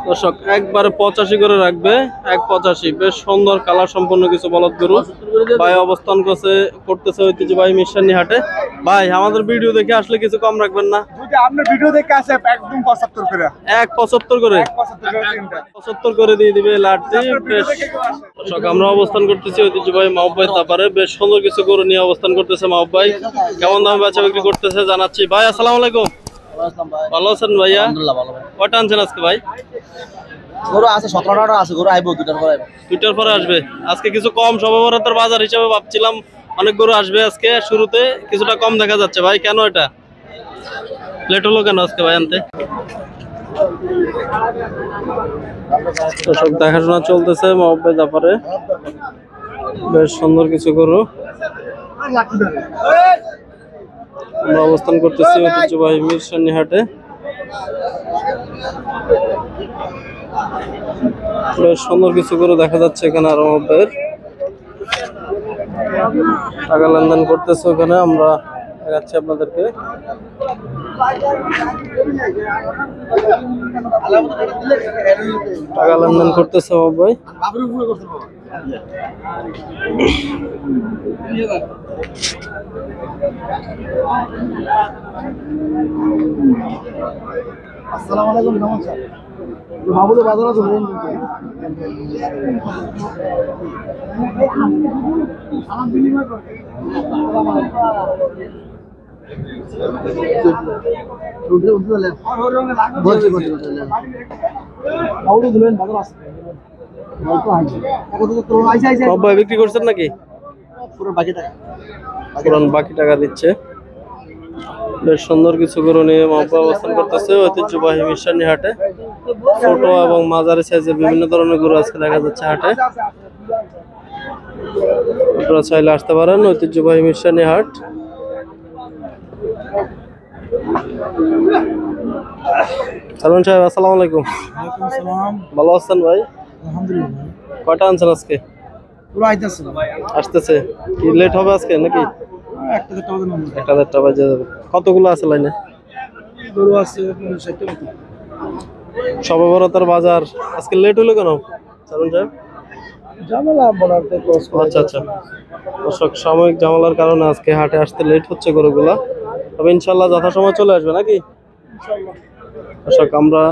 দর্শক একবারে 85 করে রাখবে, 185। বেশ সুন্দর কালার সম্পন্ন কিছু বলদ গরু ভাই অবস্থান করতেছে ঐতিহ্যবাহী মিশানি হাটে। ভাই আমাদের ভিডিও দেখে আসলে কিছু কম রাখবেন না? যদি আপনার ভিডিও দেখে আসে একদম 75 করে। 175 করে, 75 করে দিয়ে দিবে লাটটি। বেশ দর্শক আমরা অবস্থান করতেছি ঐতিহ্যবাহী মাহবুব ভাই তারপরে বেশ সুন্দর কিছু গরু নিয়ে অবস্থান করতেছে মাহবুব ভাই। কেমন দামে বেচা বিক্রি করতেছে জানাচ্ছি। ভাই আসসালামু আলাইকুম। ভালো আছেন ভাইয়া? কয়টা আনছেন আজকে ভাই? গরু আছে 17টা আছে, গরু আইবো দুইটার পরে আসবে। আজকে কিছু কম সর্বভারতের বাজার হিসাবে ভাবছিলাম অনেক গরু আসবে আজকে, শুরুতে কিছুটা কম দেখা যাচ্ছে। ভাই কেন এটা লেট হলো কেন আজকে ভাই আনতে? সব দেখাশোনা চলতেছে মাহবুব ভাই ব্যাপারে। বেশ সুন্দর কিছু গরু আমরা অবস্থান করতেছি ঐতিহ্যবাহী মিরসানি হাটে। বেশ সুন্দর কিছু গরু দেখা যাচ্ছে এখানে। আর মাহবুব ভাইয়ের টাকা লেনদেন করতেছে ওখানে, আমরা দেখাচ্ছি আপনাদেরকে। টাকা লেনদেন করতেছে মাহবুব ভাই। আসসালামু আলাইকুম। নমস্কার বাবুলে বাজারে ধরেন সালাম বিনিময় করতে। বিক্রি করছেন নাকি? বাকি টাকা দিচ্ছে। বেশ সুন্দর কিছু গরু নিয়ে মাহবুব অবস্থান করতেছে ঐতিহ্যবাহী মিরসানি হাটে। ছোট এবং মাঝারি সাইজের বিভিন্ন ধরনের গরু আজকে দেখা যাচ্ছে হাটে। আপনারা চাইলে আসতে পারেন ঐতিহ্যবাহী মিরসানি হাট। সালমান সাহেব আসসালামু আলাইকুম। ভালো আছেন ভাই? আলহামদুলিল্লাহ। কয়টা আনছেন আজকে? আসতেছে কি লেট হবে আজকে নাকি? 1-1.5টা বাজে যাবে। কতগুলো আছে লাইনে? গরু আছে সর্বভারতের বাজার আজকে লেট হলো কেন সালমান সাহেব? আচ্ছা আচ্ছা, দর্শক সাময়িক ঝামেলার কারণে আজকে হাটে আসতে লেট হচ্ছে গরুগুলা। তবে ইনশাল্লাহ যথাসময় চলে আসবে নাকি? দর্শক আমরা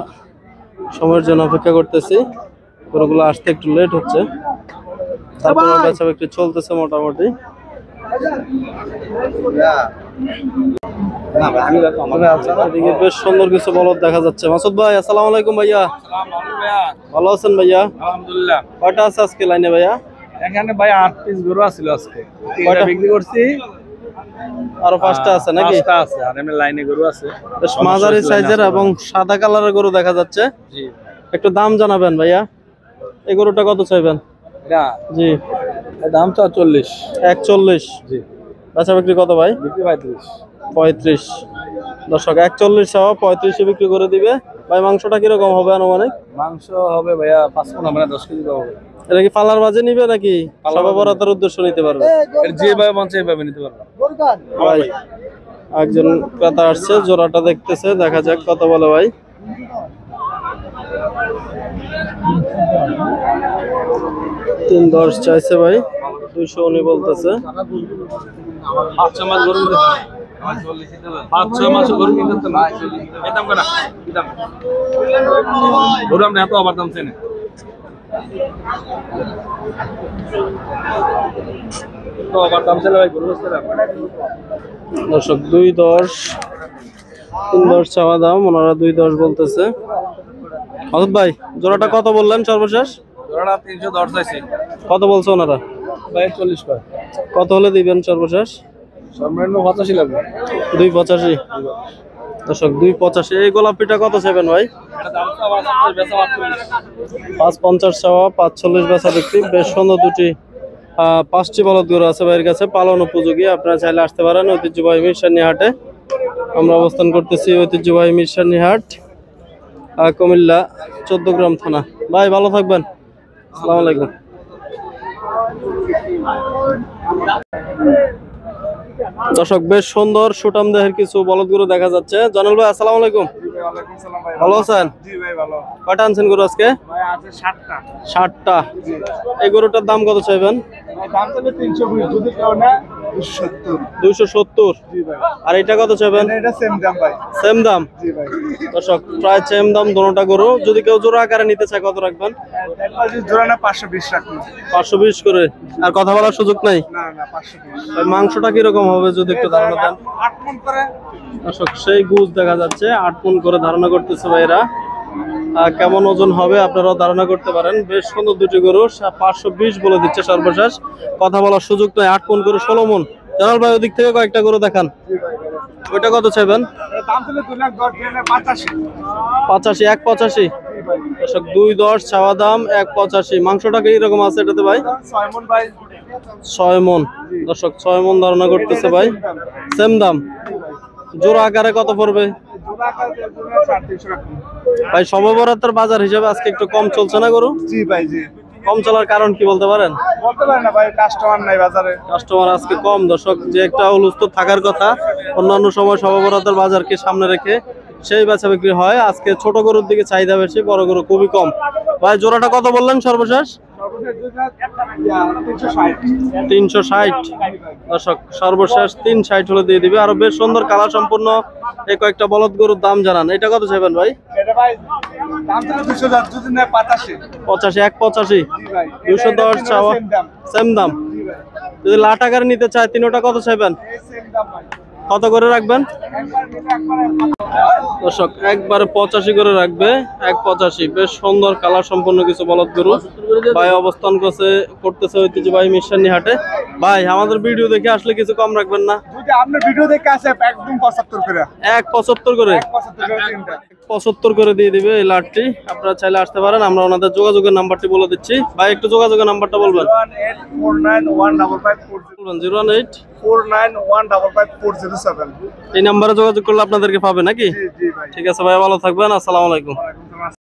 সময়ের জন্য অপেক্ষা করতেছি, গরুগুলো আসতে একটু লেট হচ্ছে। তারপর বেচা বিক্রি চলতেছে মোটামুটি। এদিকে বেশ সুন্দর কিছু বলদ দেখা যাচ্ছে। মাসুদ ভাই আসসালামু আলাইকুম। ভাইয়া ভালো আছেন? ভাইয়া আলহামদুলিল্লাহ। কয়টা আছে আজকে লাইনে ভাইয়া? এখানে ভাই 8 পিস গরু আছিল আজকে, কয়টা বিক্রি করছি? আরো 5টা আছে নাকি? 5টা আছে, আর এমনি লাইনে গরু আছে। বেশ মাঝারি সাইজের এবং সাদা কালারের গরু দেখা যাচ্ছে। জি, একটু দাম জানাবেন ভাইয়া। এই গরুটা কত চাইবেন? এটা জি দাম তো 40। 140। জি, বেচা বিক্রি কত ভাই? বিক্রি 35। 35। দর্শক 41 সহ 35 বিক্রি করে দিবে ভাই। মাংসটা কিরকম হবে আনুমানিক? মাংস হবে ভাইয়া 5 মণ, মানে 10 কেজি হবে। এটা কি পালার বাজে নিবে নাকি সর্বভারতের উদ্দেশ্য নিতে পারবে? যেভাবে মন চাই ভাবে নিতে পারবে। ভাই একজন ক্রেতা আসছে, জোড়াটা দেখতেছে, দেখা যাক কত বলে ভাই। 310 চাইছে ভাই, 200 উনি বলতেছে। 5-6 মাস গরু কিনতে, 5-6 মাস গরু কিনতে না এদাম করা এদাম গরু আমরা এত আবার দাম চেনে। তো আবার দাম চলে ভাই গরু বসতে রাখ। দর্শক 210 310 চাওয়া দাম, ওনারা 210 বলতেছে। মাসুদ ভাই জোড়াটা কত বললেন সর্বশেষ? জোড়াটা 310 চাইছি। কত বলছে ওনারা? ভাই 40 কয়। কত হলে দিবেন সর্বশেষ? সর্বনিম্ন 85 লাগবে। 285। দর্শক 285। এই গোলাপিটা কত চাইবেন ভাই? এটা দাম তো আবার বেচা 550 চাওয়া, 540 বেচা বিক্রি। বেশ সুন্দর দুটি 5টি বলদ গরু আছে ভাইয়ের কাছে, পালন উপযোগী। আপনারা চাইলে আসতে পারেন ঐতিহ্যবাহী মিরসানি হাটে। আমরা অবস্থান করতেছি ঐতিহ্যবাহী মিরসানি হাট, কুমিল্লা 14 গ্রাম থানা। ভাই ভালো থাকবেন, আসসালামু আলাইকুম। দর্শক বেশ সুন্দর সুটাম দেহের কিছু বলদ গরু দেখা যাচ্ছে। জনাল ভাই আসসালামু আলাইকুম। ভালো আছেন? কয়টা আনছেন গরু আজকে? 60টা। এই গরুটার দাম কত চাইবেন? 270। আর এটা কত চাইবেন? সেম দাম। দর্শক প্রায় সেম দাম দোনোটা গরু। যদি কেউ জোড়া আকারে নিতে চায় কত রাখবেন? 520 করে। আর কথা বলার সুযোগ নাই? মাংসটা কিরকম হবে যদি একটু ধারণা দেন? দর্শক সেই গুজ দেখা যাচ্ছে 8 মণ করে ধারণা করতেছে ভাইরা। কেমন ওজন হবে আপনারাও ধারণা করতে পারেন। বেশ সুন্দর দুটি গরু, 520 বলে দিচ্ছে সর্বশেষ। কথা বলার সুযোগ নয়। 8 মণ করে 16 মণ। জানাল ভাই ওদিক থেকে কয়েকটা গরু দেখান। ওইটা কত চাইবেন? 85। 185। দর্শক 210 চাওয়া দাম, 185। মাংসটা কি রকম আছে এটাতে ভাই? 6 মণ। দর্শক 6 মণ ধারণা করতেছে ভাই। সেম দাম। জোড়া আকারে কত পড়বে ভাই? সর্ববরাতের বাজার হিসেবে আজকে একটু কম চলছে না গরু? জি ভাই জি। কম চলার কারণ কি বলতে পারেন? বলতে পারেন না ভাই, কাস্টমার নাই বাজারে। কাস্টমার আজকে কম। দর্শক যে একটা হুলস্থ থাকার কথা অন্যান্য সময় সর্ববরাতের বাজারকে সামনে রেখে সেই বেচা বিক্রি হয়। আজকে ছোট গরুর দিকে চাহিদা বেশি, বড় গরু খুবই কম। ভাই জোড়াটা কত বললেন সর্বশেষ? 360। দর্শক সর্বশেষ 360 হলে দিয়ে দিবে। আরো বেশ সুন্দর কালার সম্পূর্ণ এই কয়েকটা বলদ গরুর দাম জানান। এটা কত চাইবেন ভাই? 85। 185। 210 চাওয়া, সেম দাম। যদি লাট আকারে নিতে চায় তিনোটা কত চাইবেন? কত করে রাখবেন? দর্শক একবারে 85 করে রাখবে। 185। বেশ সুন্দর কালার সম্পন্ন কিছু বলদ গরু ভাই অবস্থান করতেছে ঐতিহ্যবাহী মিশানি হাটে। ভাই আমাদের ভিডিও দেখে আসলে কিছু কম রাখবেন না? যদি আপনার ভিডিও দেখে আসে একদম 75 করে। 175 করে। 75 করে দিয়ে দিবে এই লাটটি। আপনারা চাইলে আসতে পারেন। আমরা ওনাদের যোগাযোগের নাম্বারটি বলে দিচ্ছি। ভাই একটু যোগাযোগের নাম্বারটা বলবেন। 01849155407। 01849155407। এই নাম্বারে যোগাযোগ করলে আপনাদেরকে পাবে নাকি? জি জি ভাই। ঠিক আছে ভাই, ভালো থাকবেন। আসসালামু আলাইকুম।